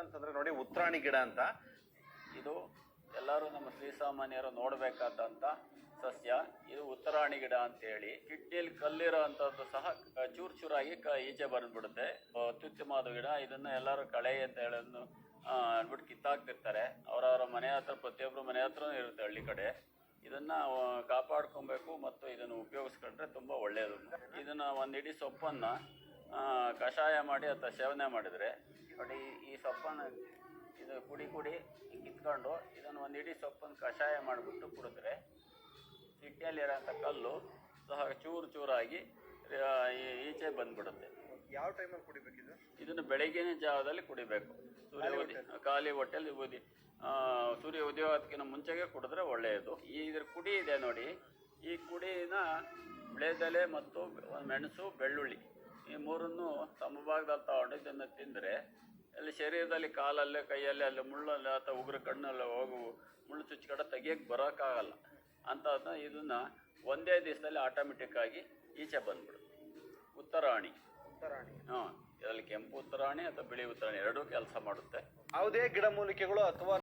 ಅಂತಂದ್ರೆ ನೋಡಿ ಉತ್ತರಾಣಿ ಗಿಡ ಅಂತ. ಇದು ಎಲ್ಲರೂ ನಮ್ಮ ಶ್ರೀಸಾಮಾನ್ಯರು ನೋಡಬೇಕಾದಂಥ ಸಸ್ಯ. ಇದು ಉತ್ತರಾಣಿ ಗಿಡ ಅಂತೇಳಿ. ಕಿಡ್ನಿಯಲ್ಲಿ ಕಲ್ಲಿರೋ ಅಂಥದ್ದು ಸಹ ಚೂರು ಚೂರಾಗಿ ಈಚೆ ಬಂದ್ಬಿಡುತ್ತೆ. ಅತ್ಯುತ್ತಮವಾದ ಗಿಡ. ಇದನ್ನು ಎಲ್ಲರೂ ಕಳೆ ಅಂತ ಹೇಳೋದು ಅಂದ್ಬಿಟ್ಟು ಕಿತ್ತಾಕ್ತಿರ್ತಾರೆ. ಅವರವರ ಮನೆ ಹತ್ರ, ಪ್ರತಿಯೊಬ್ಬರು ಮನೆ ಹತ್ರನೂ ಇರುತ್ತೆ ಹಳ್ಳಿ ಕಡೆ. ಇದನ್ನು ಕಾಪಾಡ್ಕೊಬೇಕು ಮತ್ತು ಇದನ್ನು ಉಪಯೋಗಿಸ್ಕೊಂಡ್ರೆ ತುಂಬ ಒಳ್ಳೆಯದು. ಇದನ್ನು ಒಂದು ಇಡೀ ಸೊಪ್ಪನ್ನು ಕಷಾಯ ಮಾಡಿ ಅಥವಾ ಸೇವನೆ ಮಾಡಿದರೆ ನೋಡಿ, ಈ ಸೊಪ್ಪನ್ನು ಇದು ಕುಡಿ ಕಿತ್ಕೊಂಡು ಇದನ್ನು ಒಂದು ಇಡೀ ಸೊಪ್ಪನ್ನು ಕಷಾಯ ಮಾಡಿಬಿಟ್ಟು ಕುಡಿದ್ರೆ ಕಿಡ್ನಿಯಲ್ಲಿರೋಂಥ ಕಲ್ಲು ಸಹ ಚೂರು ಚೂರಾಗಿ ಈಚೆ ಬಂದ್ಬಿಡುತ್ತೆ. ಯಾವ ಟೈಮಲ್ಲಿ ಕುಡಿಬೇಕಿದು? ಇದನ್ನು ಬೆಳಗಿನ ಜಾವದಲ್ಲಿ ಕುಡಿಬೇಕು. ಖಾಲಿ ಹೊಟ್ಟೆಲಿ ಸೂರ್ಯ ಉದಯೋದಕ್ಕಿಂತ ಮುಂಚೆಗೆ ಕುಡಿದ್ರೆ ಒಳ್ಳೆಯದು. ಇದ್ರ ಕುಡಿ ಇದೆ ನೋಡಿ, ಈ ಕುಡಿನ ವಿಳೆದೆಲೆ ಮತ್ತು ಮೆಣಸು, ಬೆಳ್ಳುಳ್ಳಿ ಈ ಮೂರನ್ನು ಸಮಭಾಗದಲ್ಲಿ ತಗೊಂಡು ಇದನ್ನು ತಿಂದರೆ ಅಲ್ಲಿ ಶರೀರದಲ್ಲಿ ಕಾಲಲ್ಲೇ, ಕೈಯಲ್ಲಿ, ಅಲ್ಲಿ ಮುಳ್ಳಲ್ಲಿ ಅಥವಾ ಉಗುರು ಕಣ್ಣಲ್ಲಿ ಹೋಗು ಮುಳ್ಳು ಚುಚ್ಕಡೆ ತೆಗಿಯೋಕ್ಕೆ ಬರೋಕ್ಕಾಗಲ್ಲ ಅಂಥದ್ದನ್ನ ಇದನ್ನು ಒಂದೇ ದಿವಸದಲ್ಲಿ ಆಟೋಮೆಟಿಕ್ಕಾಗಿ ಈಚೆ ಬಂದ್ಬಿಡುತ್ತೆ. ಉತ್ತರಾಣಿ. ಹಾಂ, ಇದರಲ್ಲಿ ಕೆಂಪು ಉತ್ತರಾಣಿ ಅಥವಾ ಬಿಳಿ ಉತ್ತರಾಣಿ ಎರಡೂ ಕೆಲಸ ಮಾಡುತ್ತೆ. ಯಾವುದೇ ಗಿಡಮೂಲಿಕೆಗಳು ಅಥವಾ